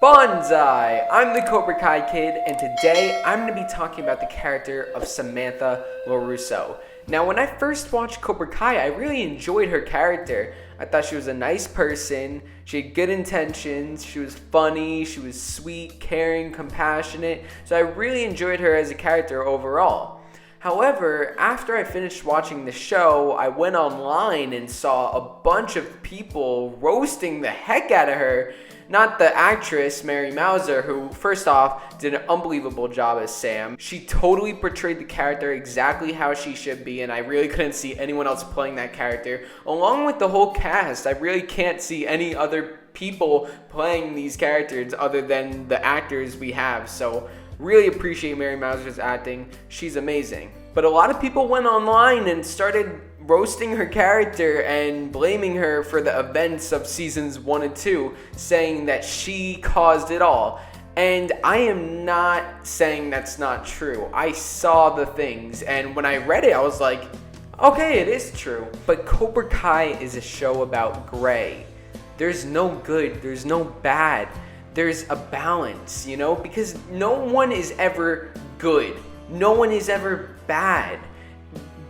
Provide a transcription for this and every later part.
Bonsai! I'm the Cobra Kai Kid, and today I'm going to be talking about the character of Samantha LaRusso. Now, when I first watched Cobra Kai, I really enjoyed her character. I thought she was a nice person, she had good intentions, she was funny, she was sweet, caring, compassionate, so I really enjoyed her as a character overall. However, after I finished watching the show, I went online and saw a bunch of people roasting the heck out of her. Not the actress, Mary Mauser, who, first off, did an unbelievable job as Sam. She totally portrayed the character exactly how she should be, and I really couldn't see anyone else playing that character. Along with the whole cast, I really can't see any other people playing these characters other than the actors we have. So, really appreciate Mary Mauser's acting. She's amazing. But a lot of people went online and started roasting her character and blaming her for the events of seasons 1 and 2, saying that she caused it all. And I am not saying that's not true. I saw the things, and when I read it, I was like, okay, it is true. But Cobra Kai is a show about gray. There's no good, there's no bad. There's a balance, because no one is ever good. No one is ever bad.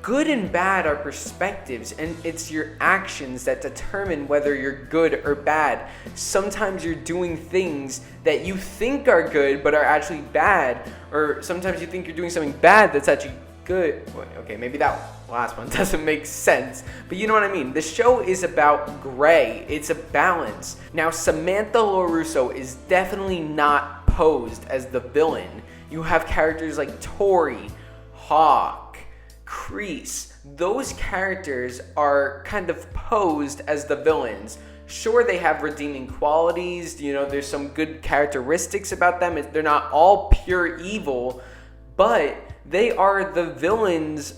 Good and bad are perspectives, and it's your actions that determine whether you're good or bad. Sometimes you're doing things that you think are good but are actually bad, or sometimes you think you're doing something bad that's actually good. Okay, maybe that last one doesn't make sense, but you know what I mean. The show is about gray. It's a balance. Now, Samantha LaRusso is definitely not posed as the villain. You have characters like Tory, Hawk, KREESE. Those characters are kind of posed as the villains. Sure, they have redeeming qualities, there's some good characteristics about them. They're not all pure evil, but they are the villains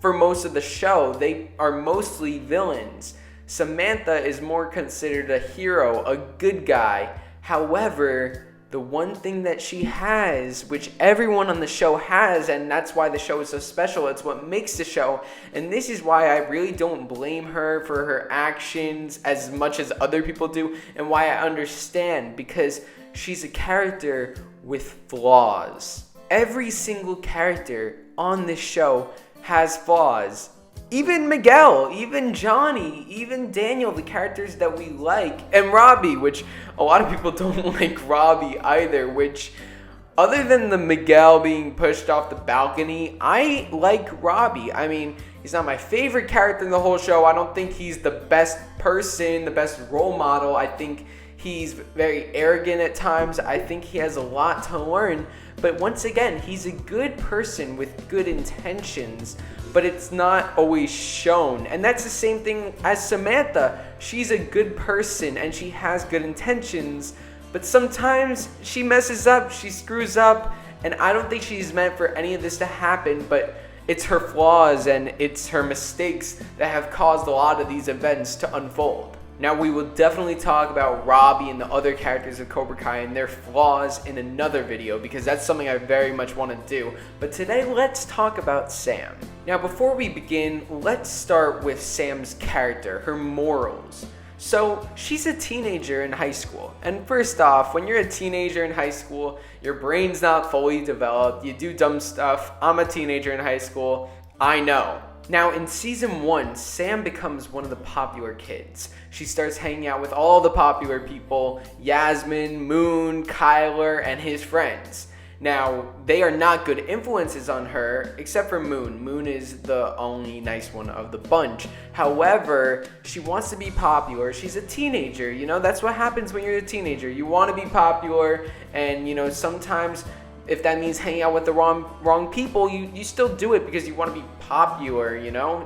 for most of the show. They are mostly villains. Samantha is more considered a hero, a good guy. However, the one thing that she has, which everyone on the show has, and that's why the show is so special, it's what makes the show, and this is why I really don't blame her for her actions as much as other people do, and why I understand, because she's a character with flaws. Every single character on this show has flaws. Even Miguel, even Johnny, even Daniel, the characters that we like, and Robbie, which a lot of people don't like Robbie either, which other than the Miguel being pushed off the balcony, I like Robbie. I mean, he's not my favorite character in the whole show. I don't think he's the best person, the best role model. I think he's very arrogant at times. I think he has a lot to learn. But once again, he's a good person with good intentions, but it's not always shown. And that's the same thing as Samantha. She's a good person and she has good intentions, but sometimes she messes up, she screws up, and I don't think she's meant for any of this to happen, but it's her flaws and it's her mistakes that have caused a lot of these events to unfold. Now, we will definitely talk about Robbie and the other characters of Cobra Kai and their flaws in another video, because that's something I very much want to do. But today, let's talk about Sam. Now, before we begin, let's start with Sam's character, her morals. So, she's a teenager in high school. And first off, when you're a teenager in high school, your brain's not fully developed, you do dumb stuff. I'm a teenager in high school, I know. Now, in season 1, Sam becomes one of the popular kids. She starts hanging out with all the popular people, Yasmin, Moon, Kyler, and his friends. Now, they are not good influences on her, except for Moon. Moon is the only nice one of the bunch. However, she wants to be popular. She's a teenager, that's what happens when you're a teenager. You want to be popular, and sometimes if that means hanging out with the wrong people, you still do it because you want to be popular,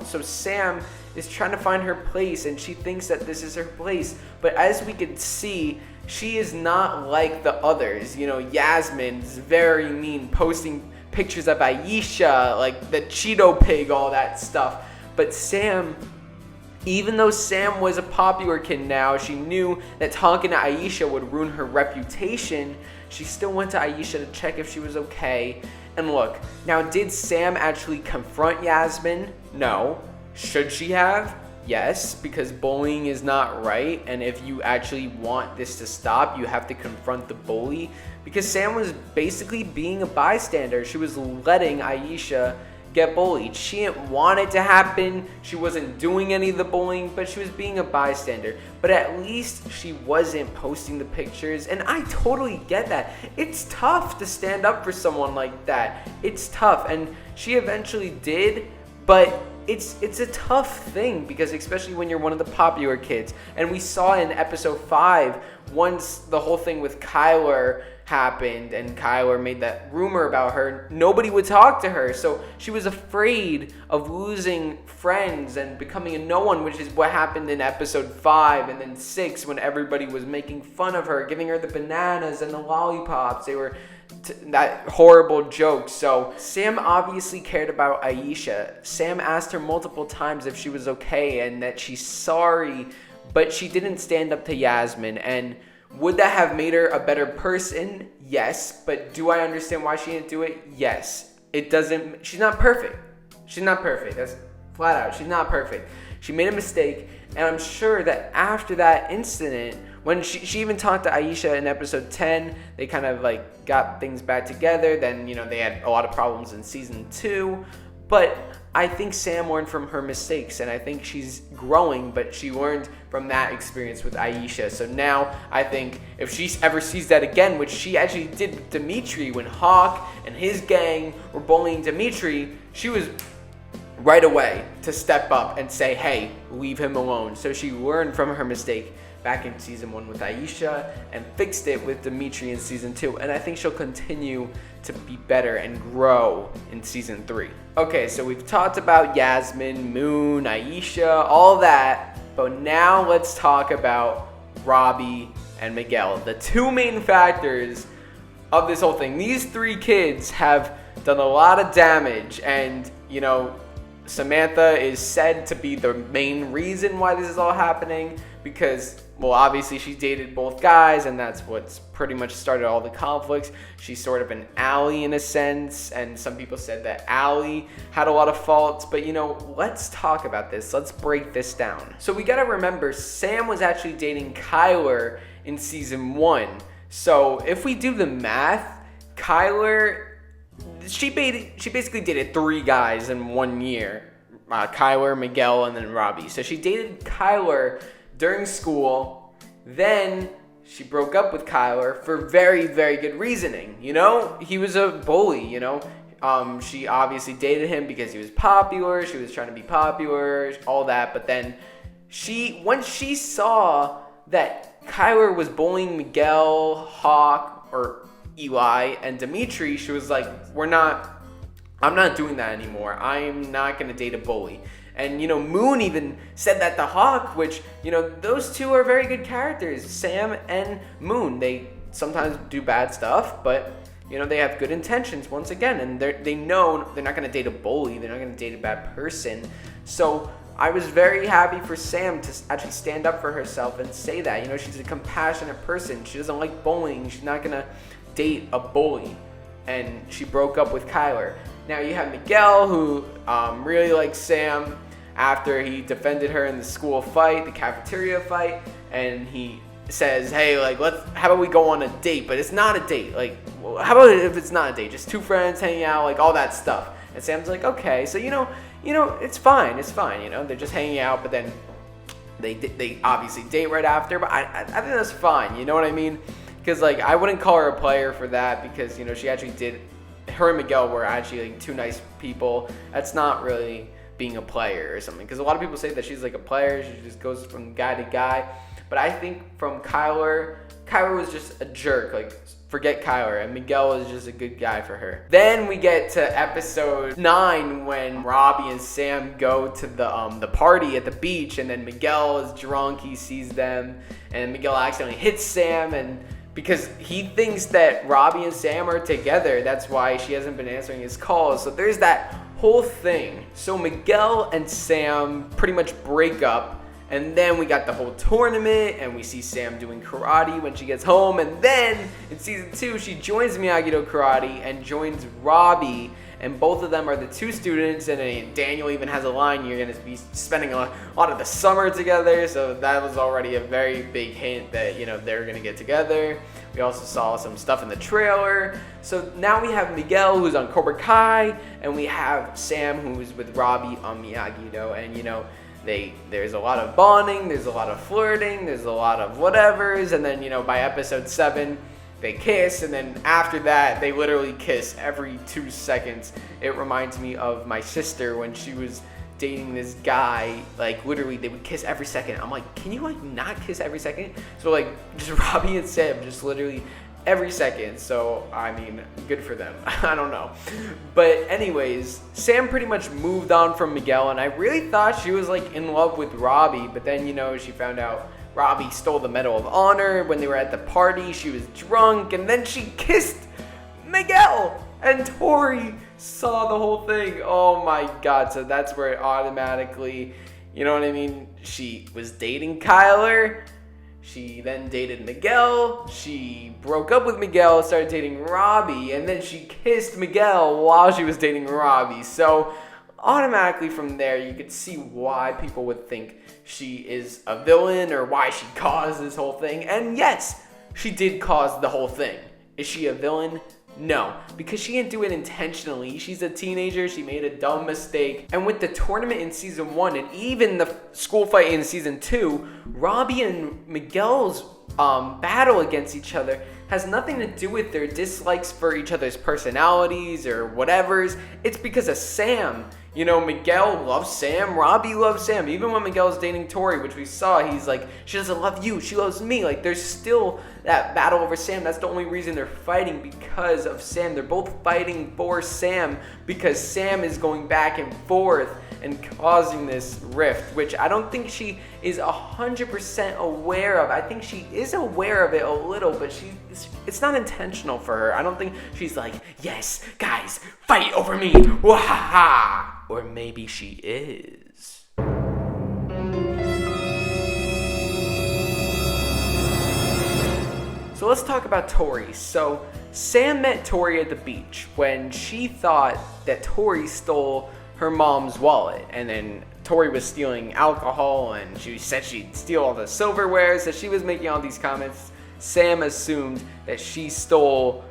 So Sam is trying to find her place, and she thinks that this is her place. But as we can see, she is not like the others. Yasmin is very mean, posting pictures of AISHA, like the Cheeto pig, all that stuff. But Sam, even though Sam was a popular kid now, she knew that talking to AISHA would ruin her reputation. She still went to AISHA to check if she was okay. And look, now did Sam actually confront Yasmin? No. Should she have? Yes, because bullying is not right, and if you actually want this to stop, you have to confront the bully. Because Sam was basically being a bystander. She was letting Aisha get bullied. She didn't want it to happen. She wasn't doing any of the bullying, but she was being a bystander. But at least she wasn't posting the pictures, and I totally get that. It's tough to stand up for someone like that. It's tough, and she eventually did, but it's a tough thing, because especially when you're one of the popular kids. And we saw in episode 5, once the whole thing with Kyler happened and Kyler made that rumor about her, nobody would talk to her. So she was afraid of losing friends and becoming a no one, which is what happened in episode 5 and then 6, when everybody was making fun of her, giving her the bananas and the lollipops. They were that horrible joke. So Sam obviously cared about Aisha. Sam asked her multiple times if she was okay and that she's sorry, but she didn't stand up to Yasmin. And would that have made her a better person? Yes. But do I understand why she didn't do it? Yes. It doesn't. She's not perfect. She's not perfect. That's flat out. She's not perfect. She made a mistake, and I'm sure that after that incident, when she even talked to Aisha in episode 10, they kind of like got things back together. Then, they had a lot of problems in season 2. But I think Sam learned from her mistakes, and I think she's growing, but she learned from that experience with Aisha. So now I think if she ever sees that again, which she actually did with Dimitri when Hawk and his gang were bullying Dimitri, she was right away to step up and say, hey, leave him alone. So she learned from her mistake back in season 1 with Aisha and fixed it with Dimitri in season 2. And I think she'll continue to be better and grow in season 3. Okay, so we've talked about Yasmin, Moon, Aisha, all that. But now let's talk about Robbie and Miguel, the 2 main factors of this whole thing. These 3 kids have done a lot of damage, and, Samantha is said to be the main reason why this is all happening, because, well, obviously she dated both guys, and that's what's pretty much started all the conflicts. She's sort of an ally in a sense, and some people said that Allie had a lot of faults. But, let's talk about this. Let's break this down. So we gotta remember, Sam was actually dating Kyler in season 1. So if we do the math, Kyler, she basically dated 3 guys in 1 year. Kyler, Miguel, and then Robbie. So she dated Kyler during school. Then she broke up with Kyler for very, very good reasoning. He was a bully, She obviously dated him because he was popular. She was trying to be popular, all that. But then once she saw that Kyler was bullying Miguel, Hawk, or Eli, and Dimitri, she was like, I'm not doing that anymore. I'm not going to date a bully. And, Moon even said that to Hawk, which, those 2 are very good characters. Sam and Moon, they sometimes do bad stuff, but, they have good intentions once again. And they know they're not going to date a bully. They're not going to date a bad person. So I was very happy for Sam to actually stand up for herself and say that. She's a compassionate person. She doesn't like bullying. She's not going to date a bully. And she broke up with Kyler. Now you have Miguel, who really likes Sam after he defended her in the school fight, the cafeteria fight, and he says, hey, how about we go on a date? But it's not a date. How about if it's not a date? Just 2 friends hanging out, all that stuff. And Sam's like, okay. So, it's fine. It's fine. They're just hanging out, but then they obviously date right after. But I think that's fine. You know what I mean? Because, I wouldn't call her a player for that, because, she actually did. Her and Miguel were actually 2 nice people. That's not really being a player or something. Because a lot of people say that she's a player. She just goes from guy to guy. But I think from Kyler was just a jerk. Forget Kyler. And Miguel was just a good guy for her. Then we get to episode 9 when Robbie and Sam go to the party at the beach. And then Miguel is drunk. He sees them. And Miguel accidentally hits Sam. And because he thinks that Robbie and Sam are together. That's why she hasn't been answering his calls. So there's that whole thing. So Miguel and Sam pretty much break up. And then we got the whole tournament. And we see Sam doing karate when she gets home. And then in season 2, she joins Miyagi-Do Karate and joins Robbie. and both of them are the 2 students, and Daniel even has a line, you're going to be spending a lot of the summer together, so that was already a very big hint that, you know, they're going to get together. We also saw some stuff in the trailer. So now we have Miguel, who's on Cobra Kai, and we have Sam, who's with Robbie on Miyagi-Do, and, you know, there's a lot of bonding, there's a lot of flirting, there's a lot of whatevers, and then, you know, by episode 7, they kiss, and then after that, they literally kiss every 2 seconds. It reminds me of my sister when she was dating this guy. Like, literally, they would kiss every second. I'm like, can you, like, not kiss every second? So, like, just Robbie and Sam, just literally every second. So, I mean, good for them. I don't know. But anyways, Sam pretty much moved on from Miguel, and I really thought she was, like, in love with Robbie, but then, you know, she found out Robbie stole the Medal of Honor when they were at the party. She was drunk, and then she kissed Miguel, and Tory saw the whole thing. Oh my god. So that's where it automatically, you know what I mean? She was dating Kyler. She then dated Miguel. She broke up with Miguel, started dating Robbie, and then she kissed Miguel while she was dating Robbie. So automatically from there, you could see why people would think she is a villain or why she caused this whole thing. And yes, she did cause the whole thing. Is she a villain? No, because she didn't do it intentionally. She's a teenager, she made a dumb mistake. And with the tournament in season 1 and even the school fight in season 2, Robbie and Miguel's battle against each other has nothing to do with their dislikes for each other's personalities or whatevers. It's because of Sam. You know, Miguel loves Sam, Robbie loves Sam. Even when Miguel's dating Tory, which we saw, he's like, she doesn't love you, she loves me. Like, there's still that battle over Sam. That's the only reason they're fighting, because of Sam. They're both fighting for Sam because Sam is going back and forth and causing this rift, which I don't think she is 100% aware of. I think she is aware of it a little, but it's not intentional for her. I don't think she's like, yes, guys, fight over me, wahaha. Or maybe she is. So let's talk about Tory. So Sam met Tory at the beach when she thought that Tory stole her mom's wallet, and then Tory was stealing alcohol, and she said she'd steal all the silverware, so she was making all these comments. Sam assumed that she stole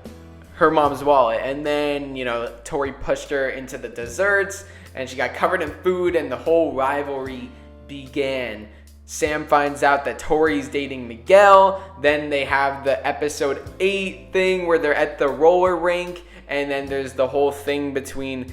her mom's wallet, and then, you know, Tory pushed her into the desserts, and she got covered in food, and the whole rivalry began. Sam finds out that Tory's dating Miguel. Then they have the episode 8 thing where they're at the roller rink, and then there's the whole thing between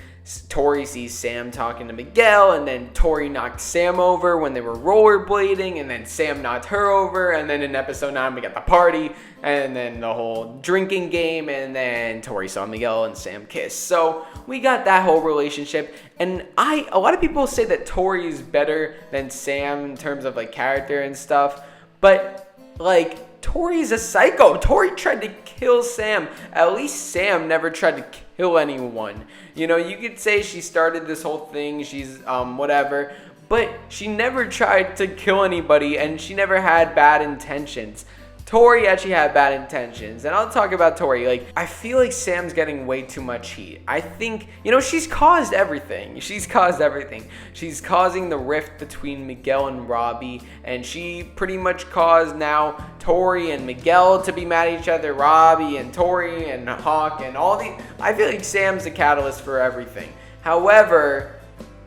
Tory sees Sam talking to Miguel, and then Tory knocked Sam over when they were rollerblading, and then Sam knocked her over, and then in episode 9 we got the party, and then the whole drinking game, and then Tory saw Miguel and Sam kiss. So we got that whole relationship, and a lot of people say that Tory is better than Sam in terms of like character and stuff, but like Tory's a psycho. Tory tried to kill Sam. At least Sam never tried to kill anyone. You know, you could say she started this whole thing, she's whatever, but she never tried to kill anybody, and she never had bad intentions. Tory actually had bad intentions, and I'll talk about Tory. Like, I feel like Sam's getting way too much heat. I think, you know, she's caused everything. She's causing the rift between Miguel and Robbie, and she pretty much caused now Tory and Miguel to be mad at each other, Robbie and Tory and Hawk and all the. I feel like Sam's the catalyst for everything. However,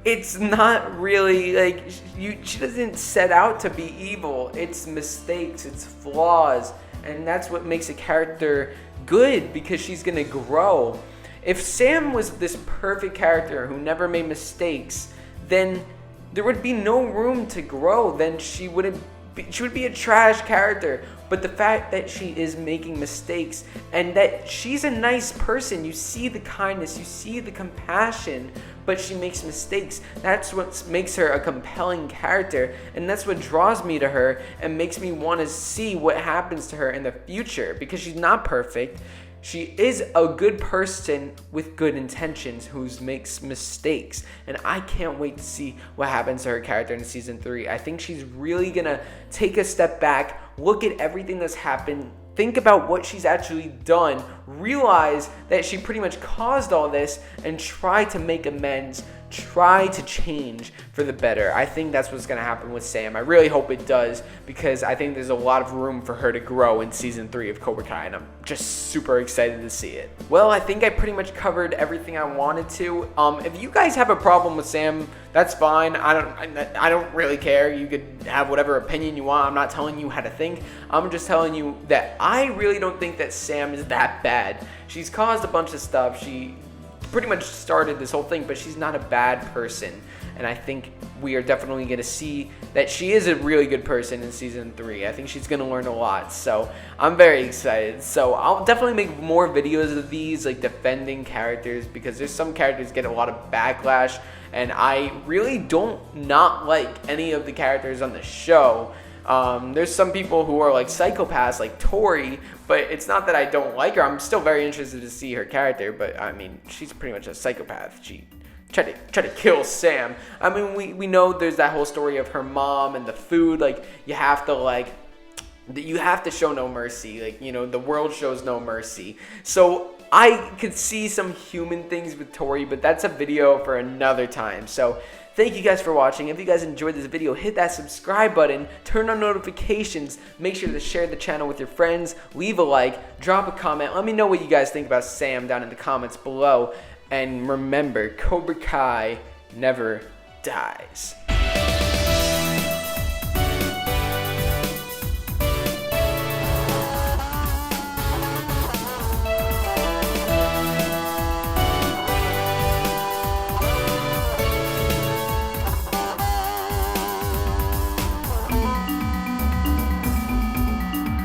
it's not really like she doesn't set out to be evil. It's mistakes, it's flaws, and that's what makes a character good, because she's gonna grow. If Sam was this perfect character who never made mistakes, then there would be no room to grow. Then she would be a trash character. But the fact that she is making mistakes and that she's a nice person, you see the kindness, you see the compassion, but she makes mistakes. That's what makes her a compelling character, and that's what draws me to her and makes me want to see what happens to her in the future, because she's not perfect. She is a good person with good intentions who makes mistakes, and I can't wait to see what happens to her character in season 3. I think she's really gonna take a step back, look at everything that's happened think about what she's actually done, realize that she pretty much caused all this, and try to make amends, try to change for the better. I think that's what's going to happen with Sam. I really hope it does, because I think there's a lot of room for her to grow in season 3 of Cobra Kai, and I'm just super excited to see it. Well, I think I pretty much covered everything I wanted to. If you guys have a problem with Sam, that's fine. I don't really care. You could have whatever opinion you want. I'm not telling you how to think. I'm just telling you that I really don't think that Sam is that bad. She's caused a bunch of stuff. She pretty much started this whole thing, but she's not a bad person. And I think we are definitely going to see that she is a really good person in season 3. I think she's going to learn a lot. So I'm very excited. So I'll definitely make more videos of these, like defending characters, because there's some characters get a lot of backlash, and I really don't not like any of the characters on the show. There's some people who are like psychopaths, like Tory, but it's not that I don't like her. I'm still very interested to see her character, but I mean, she's pretty much a psychopath. She tried to kill Sam. I mean, we know there's that whole story of her mom and the food. Like, you have to show no mercy. Like, you know, the world shows no mercy. So I could see some human things with Tory, but that's a video for another time. So thank you guys for watching. If you guys enjoyed this video, hit that subscribe button, turn on notifications, make sure to share the channel with your friends, leave a like, drop a comment. Let me know what you guys think about Sam down in the comments below. And remember, Cobra Kai never dies.